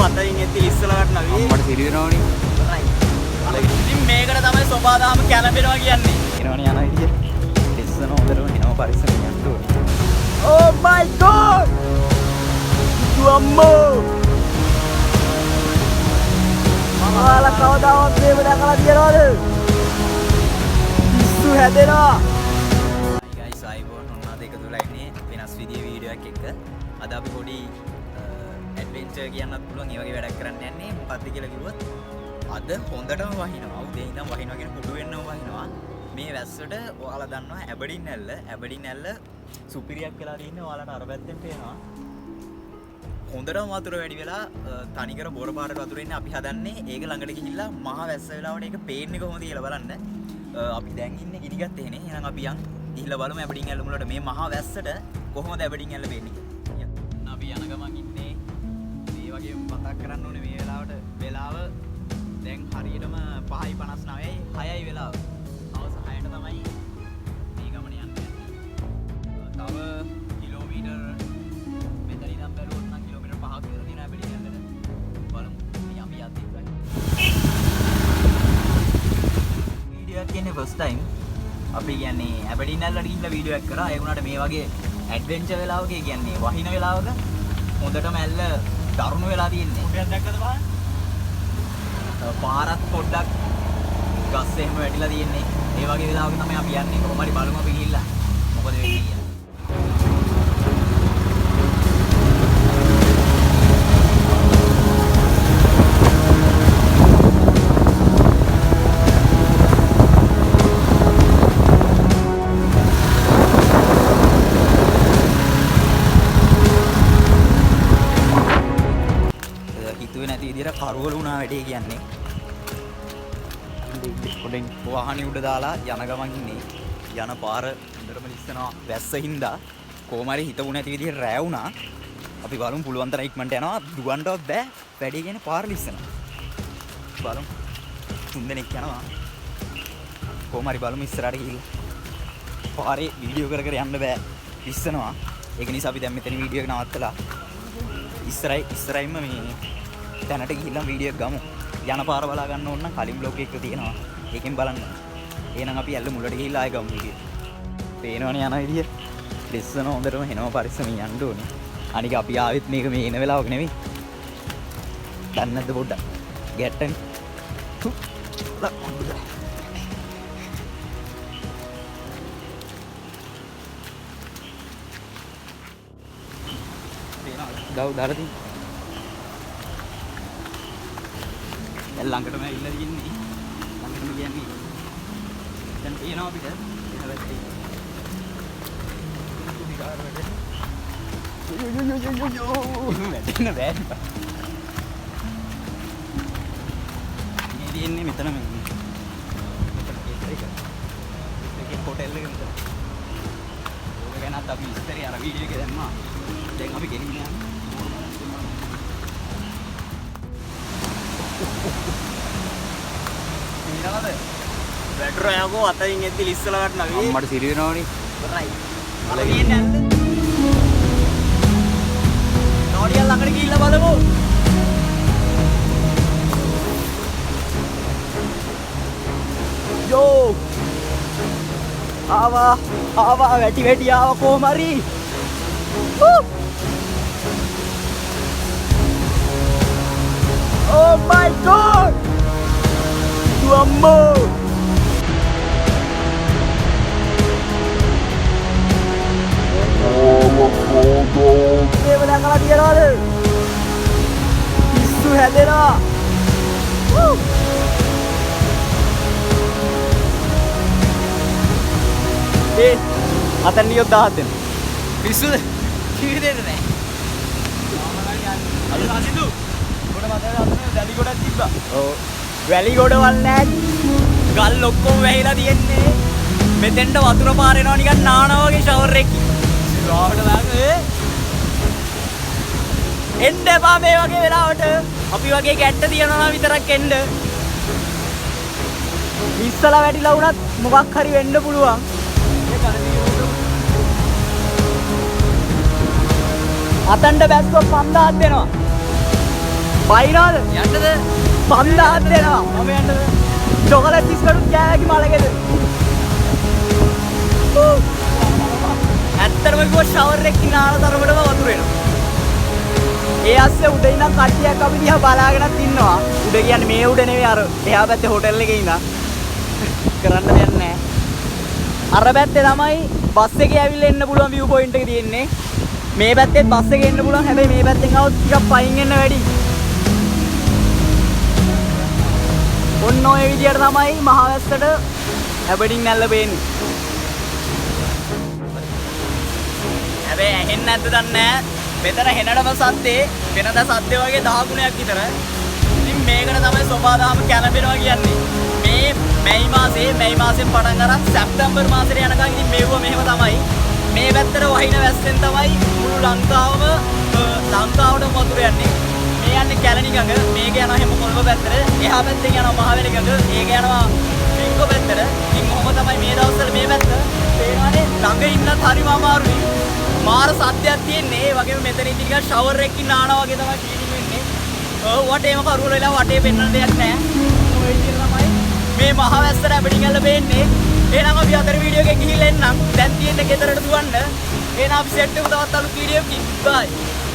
අතින් එති ඉස්සලා වටනවා මට සිරිනවනේ. ඉතින් මේකට තමයි සෝපාදාම කැළඹෙනවා කියන්නේ. එනවනේ යන විදිය. ඉස්සන හොඳටම එනවා පරිස්සමෙන් යන්න ඕනේ. Oh my god! අම්මෝ! මමලා කවදාවත් මේව දැකලා තියනවද? පිස්සු හැදෙනවා. Hi guys, ආයිබෝන් ඔන්න අද එක තුලා ඉන්නේ වෙනස් විදියේ වීඩියෝ එකක් එක්ක. අද අපි පොඩි ඇඩ්වෙන්චර් කියන්නත් පුළුවන් ඒ වගේ වැඩක් කරන්න යන්නේ. මොකක්ද කියලා කිව්වොත් අද හොඳටම වහිනවා. උදේ ඉඳන් වහිනවා කියන කුඩු වෙන්නම වහිනවා. මේ වැස්සට ඔයාලා දන්නවා ඇබඩින් නැල්ල සුපිරියක් වෙලා තියෙන්නේ. ඔයාලට අර පැත්තෙන් පේනවා. හොඳටම වතුර වැඩි වෙලා තනිකර බොර පාරට වතුර එන්නේ. අපි හදන්නේ ඒක ළඟට ගිහිල්ලා මහ වැස්ස වෙලාවට ඒක පේන්නේ කොහොමද කියලා බලන්න. අපි දැන් ඉන්නේ ගිනිගත් එහෙනේ. එහෙනම් අපි යන් ගිහිල්ලා බලමු ඇබඩින් ඇල්ල මුලට මේ මහ වැස්සට කොහොමද ඇබඩින් ඇල්ල පේන්නේ කියලා. අපි යන ගමන් ඉන්නේ මේ වගේ මතක් කරන්න ඕනේ මේ වෙලාව දැන් හරියටම 5:59යි 6යි වෙලාව. හවස 6ට තමයි මේ ගමන යන්නේ. තව කිලෝමීටර් මෙතන ඉඳන් බැලුවොත් නම් කිලෝමීටර් 5ක් විතර තියෙන ඇබඩින් ඇල්ලට. බලමු. මේ අපි යද්දි ඉවරයි. වීඩියෝ එක කියන්නේ ෆස්ට් ටයිම් අපි කියන්නේ ඇබඩින් ඇල්ලට ගිහිල්ලා වීඩියෝ එකක් කරා. ඒ වුණාට මේ වගේ ඇඩ්වෙන්චර් වෙලාවක කියන්නේ වහින වෙලාවක හොඳටම ඇල්ල දරුණු වෙලා තියෙන්නේ. මොකක්ද දැක්කද බලන්න. පාරත් පොඩ්ඩක් ගස් එහෙම වැටිලා තියෙන්නේ. ඒ වගේ වෙලාවක තමයි අපි යන්නේ. කොහොම හරි බලමු අපි ගිහිල්ලා මොකද වෙන්නේ කියලා. කරවල වුණා වැඩේ කියන්නේ. පොඩෙන් වාහනේ උඩ දාලා යන ගමන් ඉන්නේ. යන පාර හොඳටම ලිස්සනවා වැස්ස හින්දා. කොහොම හරි හිතුව නැති විදිහට රෑ වුණා. අපි බලමු පුළුවන් තරම් ඉක්මනට යනවා. දුවන්නවත් බෑ. වැඩේ කියන්නේ පාර ලිස්සනවා. බලමු. 3 දෙනෙක් යනවා. කොහොම හරි බලමු ඉස්සරහට ගිහිල්ලා. පාරේ වීඩියෝ කර යන්න බෑ. ලිස්සනවා. ඒක නිසා අපි දැන් මෙතන වීඩියෝ එක නවත්තලා ඉස්සරහින්ම මේ දැනට ගිහිල්ලා වීඩියෝ එක ගමු. යන පාර බලා ගන්න ඕන නම් කලින් බ්ලොග් එකක තියෙනවා. ඒකෙන් බලන්න. එහෙනම් අපි ඇල්ල මුලට ගිහිල්ලා ආයෙ ගමු වීඩියෝ. පේනවනේ යන විදිය. ලිස්සන හොඳටම එනවා පරිස්සමින් යන්න ඕනේ. අනික අපි ආවෙත් මේක මේ එන වෙලාවක නෙවෙයි. දන්නේ නැද්ද පොඩ්ඩක්? ගැට්ටනේ. පේනවද? දාරදී ළඟටම ඇවිල්ලා ඉන්නේ. ළඟටම කියන්නේ. දැන් එනවා අපිට. එහවැත්තේ. විකාර වැඩ. යෝ. වැටෙන්න බෑ. මේ දින්නේ මෙතන මේ. මෙතන ඒක. ඒකේ හොටෙල් එක මෙතන. ඕක ගැනත් අපි ඉස්තරේ අර වීඩියෝ එක දැම්මා. දැන් අපි ගෙනින්න යනවා. ඊළඟට වැටර යකෝ අතින් එද්දි ලිස්සලා වටනවා. මට සිරිනවනේ. ඉවරයි. අර ගියන්නේ නැද්ද? නෝඩියල් ළඟට ගිහිල්ලා බලමු. යෝ. ආවා වැටි ආවා කොහොම හරි. Oh my god! අම්මෝ! මේව දැකලා තියනවද? පිස්සු හැදෙනවා. ඒ අතන් නියොත් 1000 දෙන්න. පිස්සුද? කීරි දෙන්න නෑ. අද අසිදු. කොට මතකද අතන වැලි ගොඩක් තිබ්බා. ඔව්. වැලි ගොඩවල් නෑ. ගල් ඔක්කොම වැහිලා තියෙන්නේ. මෙතෙන්ට වතුර පාර එනවා නිකන් නානවා වගේ ෂවර් එකකින්. ෂවර් දාන්නේ. එන්න එපා මේ වගේ වෙලාවට. අපි වගේ කැට්ට තියනවා නම් විතරක් එන්න. ඉස්සලා වැටිලා වුණත් මොකක් හරි වෙන්න පුළුවන්. අතන්ට බැස්සොත් 5000ක් දෙනවා. බයිනෝද යන්නද 5000ක් දෙනවා මම යන්නද චොකලට් බිස්කට් කෑවි මලකද ඇත්තටම කිව්ව ෂවර් එකකින් නාන තරමටම වතුර එනවා ඒ අස්සේ උඩ ඉඳන් කට්ටියක් අපි දිහා බලාගෙනත් ඉන්නවා උඩ කියන්නේ මේ උඩ නෙවෙයි අර එහා පැත්තේ හොටෙල් එකේ ඉඳන් කරන්න දෙයක් නැහැ අර පැත්තේ තමයි බස් එකේ ඇවිල්ලා එන්න පුළුවන් view point එක තියෙන්නේ මේ පැත්තෙත් බස් එකේ එන්න පුළුවන් හැබැයි මේ පැත්තෙන් આવොත් ටිකක් පයින් එන්න වැඩි ඔන්න ඔය විදියට තමයි මහවැස්සට හැබඩින් නැල්ල පේන්නේ හැබැයි ඇහෙන්නේ නැද්ද දන්නේ නැහැ මෙතන හෙනඩම සද්දේ වෙනදා සද්දේ වගේ 10 ගුණයක් විතර ඉතින් මේකට තමයි සෝපාදාම කැළඹෙනවා කියන්නේ මේ මැයි මාසෙන් පටන් අරන් සැප්තැම්බර් මාසෙට යනකම් ඉතින් මේව මෙහෙම තමයි මේ පැත්තට වහින වැස්සෙන් තමයි මුළු ලංකාවටම වතුර යන්නේ මේ යන්නේ කැලණි ගඟ මේක යනවා හැම කොළඹ පැත්තට එහා පැත්තෙන් යනවා මහවැලි ගඟ ඒක යනවා පිංගු පැත්තට ඉතින් කොහොම තමයි මේ දවස්වල මේ පැත්ත පේනවානේ ළඟ ඉන්නත් හරිම අමාරුයි මාර සද්දයක් තියෙන්නේ ඒ වගේම මෙතන ඉතින් නිකන් ෂවර් එකකින් නානවා වගේ තමයි ෆීලිං වෙන්නේ වටේම කරුවල වෙලා වටේ පෙන්වන්න දෙයක් නැහැ ඔය විදිහට තමයි මේ මහවැස්සට අපිට ගල්ල වෙන්නේ එහෙනම් අපි අතර වීඩියෝ එකේ ගිහිල්ලා එන්නම් දැන් තියෙන්නේ ගෙදරට දුවන්න එහෙනම් අපි සෙට් එක තවත් අලුත් වීඩියෝ එකකින් බයි